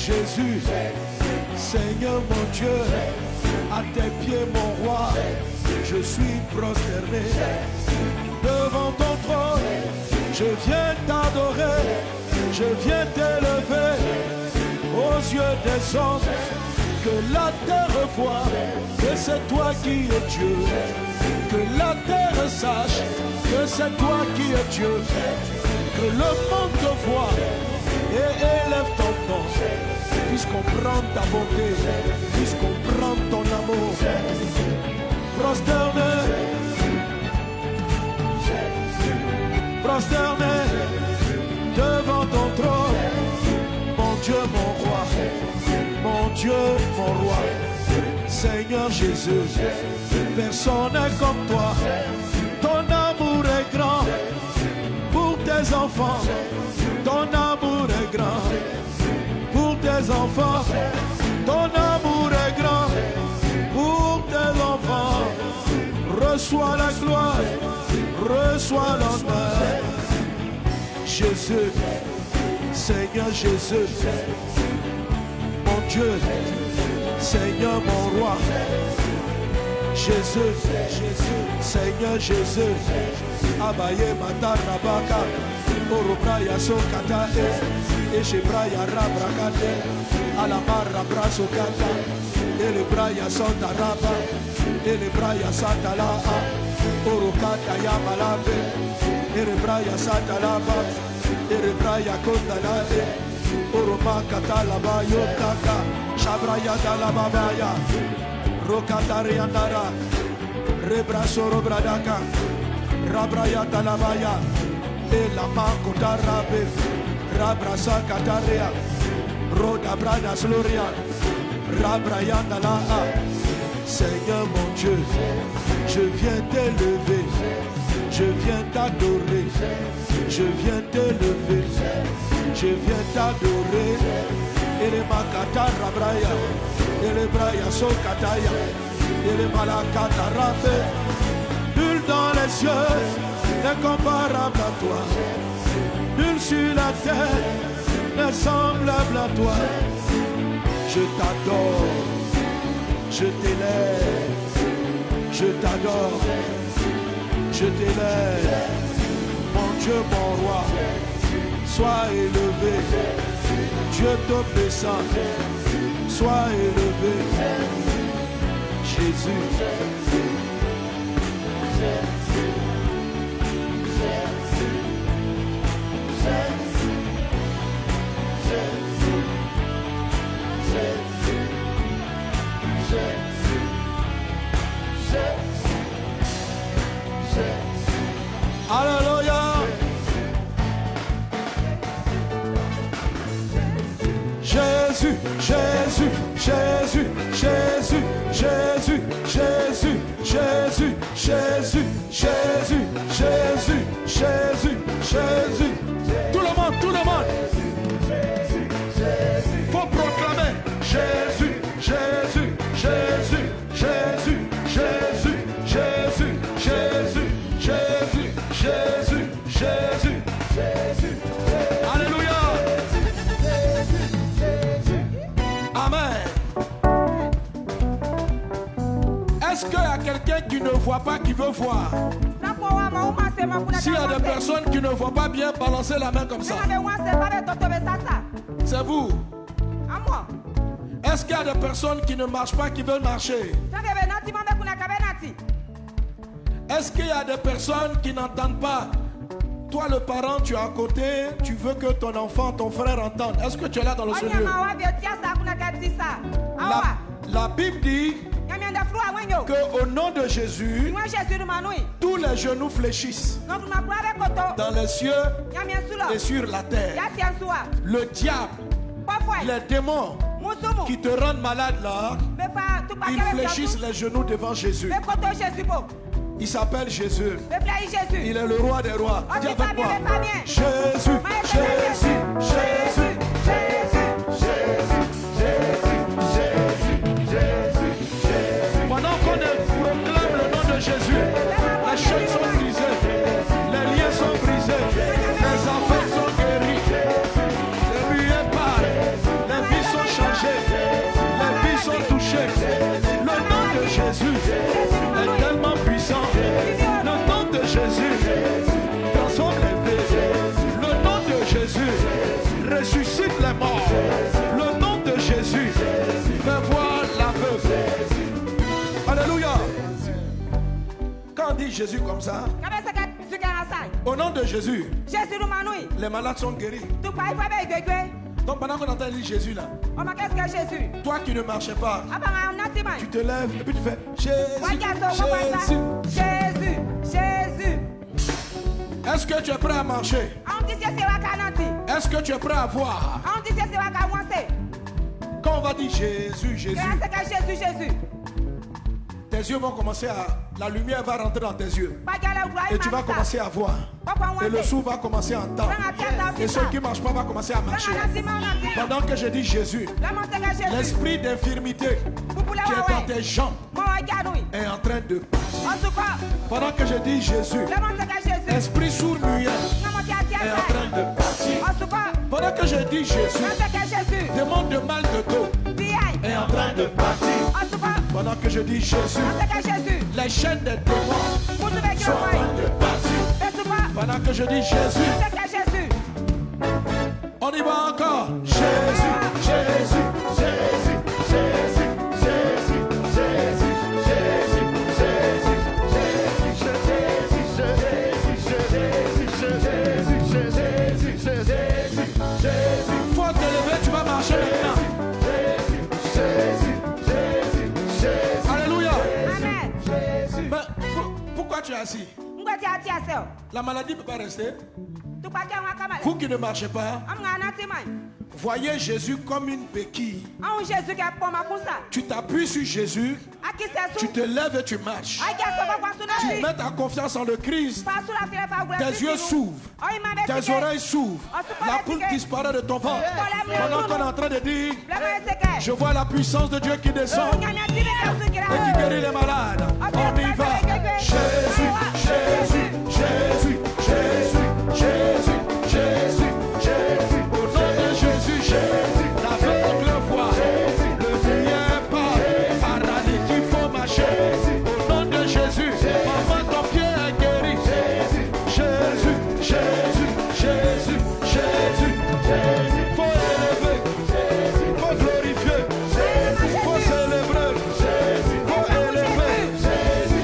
Jésus, Seigneur mon Dieu, à tes pieds mon roi, je suis prosterné devant ton trône. Je viens t'adorer, je viens t'élever aux yeux des hommes, que la terre voie que c'est toi qui es Dieu, que la terre sache que c'est toi qui es Dieu, que le monde te voie et élève ton nom, puisqu'on prend ta bonté, puisqu'on prend ton amour. Prosterné, prosterné devant ton trône, mon Dieu, mon roi, mon Dieu, mon roi, Seigneur Jésus, personne n'est comme toi, ton amour est grand pour tes enfants, ton amour est grand pour tes enfants, ton amour est grand pour tes enfants. Reçois la gloire, reçois l'honneur. Jésus, Seigneur Jésus, mon Dieu, Seigneur mon roi. Jésus, Seigneur Jésus, Abaye Matarabaka, Orobraya Sokata, Echebraya Rabrakate, Alamarra Brasokata, Elebraya Santaraba, Elebraya Santalaa, Orokata Yamalabe, Elebraya Santalaba, Elebraya Kondalae, Oromaka Talabayo Kaka, Shabraya Dalababaya, Rokatarianara, Rebrasoro Bradaka, Rabraya Talabaya, Elamako Tarabe, Rabrasa Kataria, Roda Brada Sloria, Rabrayandala. Seigneur mon Dieu, je viens t'élever, je viens t'adorer, je viens t'élever, je viens t'adorer. Et les Makata Rabraya, et les Braya Sokataya, et les Malakata Rabé, nul dans les cieux n'est comparable à toi, nul sur la terre n'est semblable à toi. Je t'adore, je t'élève, je t'adore, je t'élève, mon Dieu, mon roi, sois élevé, Dieu tout-puissant, sois élevé, Jésus. Alléluia. Jésus, Jésus, Jésus, Jésus, Jésus, Jésus, Jésus, Jésus, Jésus, Jésus, Jésus, Jésus. Tout le monde, tout le monde. Faut proclamer Jésus, Jésus, Jésus, Jésus, Jésus, Jésus, Jésus, Jésus, Jésus, Jésus, Jésus. Alléluia. Amen. Est-ce qu'il y a quelqu'un qui ne voit pas, qui veut voir? S'il y a des personnes qui ne voient pas bien, balancez la main comme ça. C'est vous. Est-ce qu'il y a des personnes qui ne marchent pas, qui veulent marcher? Est-ce qu'il y a des personnes qui n'entendent pas? Toi le parent, tu es à côté, tu veux que ton enfant, ton frère entende. Est-ce que tu es là dans le lieu? La Bible dit qu'au nom de Jésus, tous les genoux fléchissent dans les cieux et sur la terre. Le diable, les démons qui te rendent malade là, ils fléchissent les genoux devant Jésus. Il s'appelle Jésus. Il est le roi des rois. Dis avec moi. Jésus, Jésus, Jésus, Jésus, Jésus, Jésus, Jésus, Jésus. Pendant qu'on proclame le nom de Jésus, les chaînes sont brisées, les liens sont brisés, les enfants sont guéris, les muets parlent, les vies sont ressuscite les morts. Le nom de Jésus fait voir l'aveugle. Alléluia. Quand on dit Jésus comme ça, au nom de Jésus, les malades sont guéris. Donc pendant qu'on entend dire Jésus là, toi qui ne marchais pas, tu te lèves et puis tu fais Jésus, Jésus, Jésus. Est-ce que tu es prêt à marcher? Est-ce que tu es prêt à voir? Quand on va dire Jésus, Jésus, tes yeux vont commencer à... La lumière va rentrer dans tes yeux. Et tu vas commencer à voir. Et le sourd va commencer à entendre. Et ceux qui ne marchent pas vont commencer à marcher. Pendant que je dis Jésus, l'esprit d'infirmité qui est dans tes jambes est en train de partir. Pendant que je dis Jésus, l'esprit sourd-muet est en train de partir. Pendant que je dis Jésus, démon de mal de dos est en train de partir. Pendant que je dis Jésus, les chaînes des démons sont en train de partir. Pendant que je dis Jésus, on y va encore. Jésus, Jésus, Jésus, Jésus, Jésus, Jésus, Jésus, Jésus, Jésus. Faut te lever, tu vas marcher maintenant. Pourquoi tu es assis? La maladie ne peut pas rester. Vous qui ne marchez pas, voyez Jésus comme une béquille. Tu t'appuies sur Jésus, tu te lèves et tu marches. Tu mets ta confiance en le Christ. Tes yeux s'ouvrent, tes oreilles s'ouvrent, la poule disparaît de ton ventre. Pendant qu'on est en train de dire, je vois la puissance de Dieu qui descend et qui guérit les malades. On y va. Jésus, Jésus, Jésus, Jésus, Jésus, Jésus, Jésus. Au nom de Jésus, Jésus, l'aveugle voit, le bien part, paralytique il faut marcher. Au nom de Jésus, maman ton pied est guéri. Jésus, Jésus, Jésus, Jésus, Jésus. Faut élever, faut glorifier, faut célébrer, faut élever.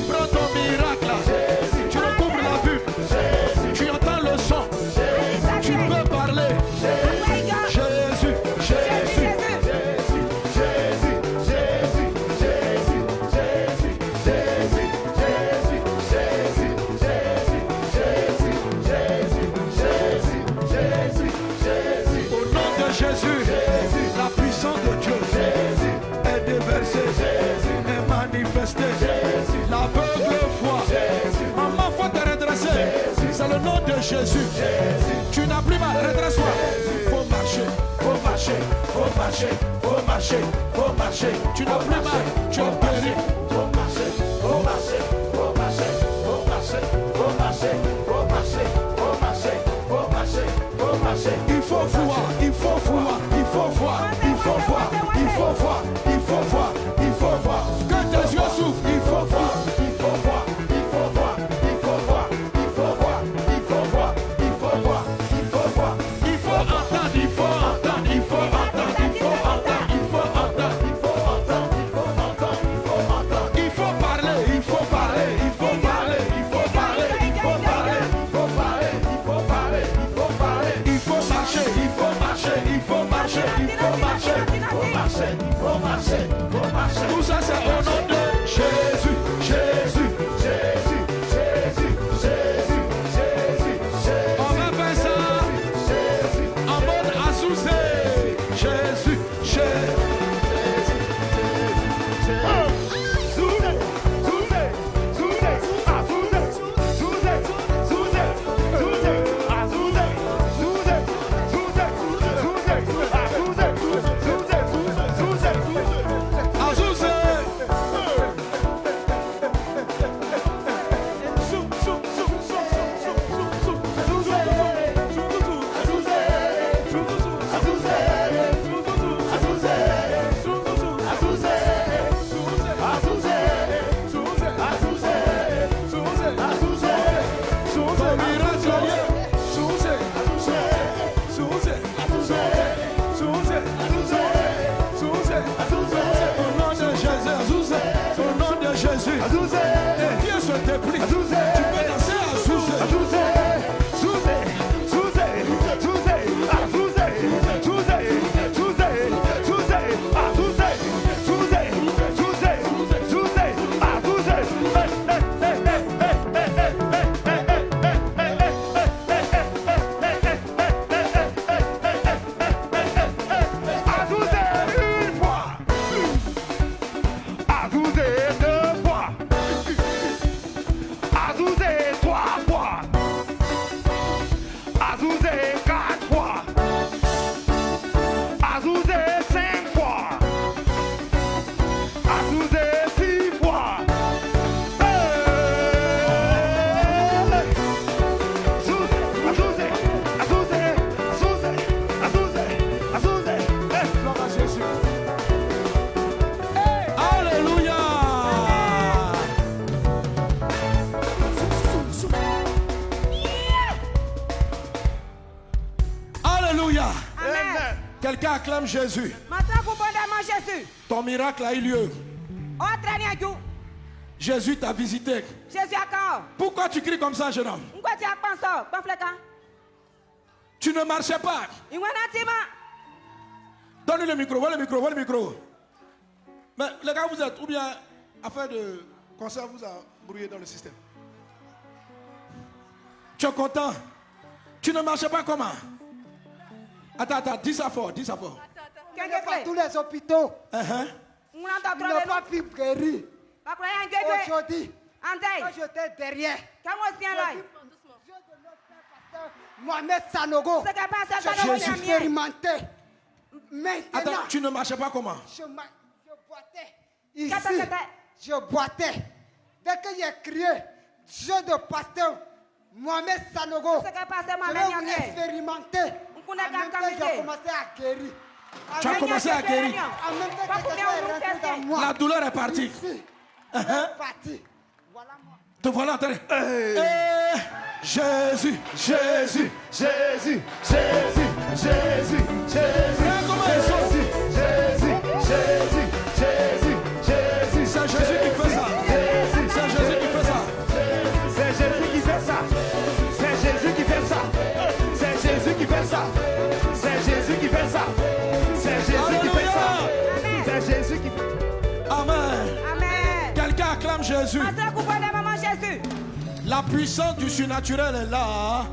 Prends ton miracle là, tu recouvres la vue, tu entends le son, tu peux parler. Jésus, Jésus, Jésus, Jésus, Jésus, Jésus, Jésus, Jésus, Jésus, Jésus, Jésus. Au nom de Jésus, la puissance de Dieu est déversée, est manifestée. L'aveugle voit. Maman, faut te redresser. C'est le nom de Jésus. Tu n'as plus mal. Redresse-toi. Faut marcher, faut marcher, faut marcher, faut marcher, faut marcher. Tu n'as plus mal. Tu es guéri. Faut marcher, faut marcher, faut marcher, faut marcher, faut marcher, faut marcher, faut marcher, faut marcher, faut marcher. Il faut voir, il faut voir, il faut voir, il faut voir, il faut voir, il faut voir, il faut voir. Que tes yeux s'ouvrent, il faut voir, il faut voir, il faut voir, il faut voir, il faut voir, il faut voir, il faut voir, il faut voir. Il faut entendre, il faut entendre, il faut entendre, il faut entendre, il faut entendre, il faut entendre, il faut entendre, il faut entendre. Il faut parler, il faut parler, il faut parler, il faut parler, il faut parler, il faut parler, il faut parler, il faut parler. Il faut marcher, il faut marcher, il faut marcher, il faut marcher, il faut marcher, il faut marcher, il faut marcher. Tout ça c'est au nom de Jésus, Jésus, Jésus, Jésus, Jésus, Jésus, Jésus. On va faire ça en mode Azouzé. Jésus, Jésus. Azouzé. Amen. Quelqu'un acclame Jésus. Ton miracle a eu lieu. Jésus t'a visité. Pourquoi tu cries comme ça, jeune homme? Tu ne marchais pas. Donne-lui le micro, voilà le micro, voilà le micro. Mais les gars, vous êtes, ou bien, afin de concert, vous a brouillé dans le système. Tu es content? Tu ne marchais pas comment? Attends, dis ça fort, dis ça fort. Tous les hôpitaux, ils n'ont pas pu guérir. Aujourd'hui, quand j'étais derrière, Mohamed Sanogo, j'ai expérimenté. Maintenant, attends, tu ne marchais pas comment? Je boitais. Ici, je boitais. Dès que j'ai crié, Dieu de pasteur Mohamed Sanogo, j'ai expérimenté. En même temps, j'ai commencé à guérir. Tu as commencé à guérir. En même temps, quelque chose est rentré dans moi. La douleur est partie. Ici, partie. Voilà moi. Te voilà en train. Jésus, Jésus, Jésus, Jésus, Jésus, Jésus. Jésus, Jésus, Jésus, Jésus, Jésus. C'est Jésus qui fait ça. C'est Jésus qui fait ça. C'est Jésus qui fait ça. C'est Jésus qui fait ça. C'est Jésus qui fait ça. C'est Jésus qui fait ça. C'est Jésus qui fait ça. C'est Jésus qui fait ça. Amen. Amen. Quelqu'un acclame Jésus. La puissance du surnaturel est là.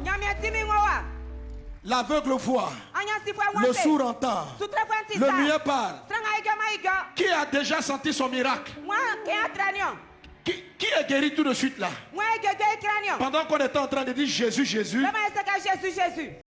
L'aveugle voit. Le sourd entend. Le muet parle. Qui a déjà senti son miracle? Qui est guéri tout de suite là? Pendant qu'on était en train de dire Jésus, Jésus.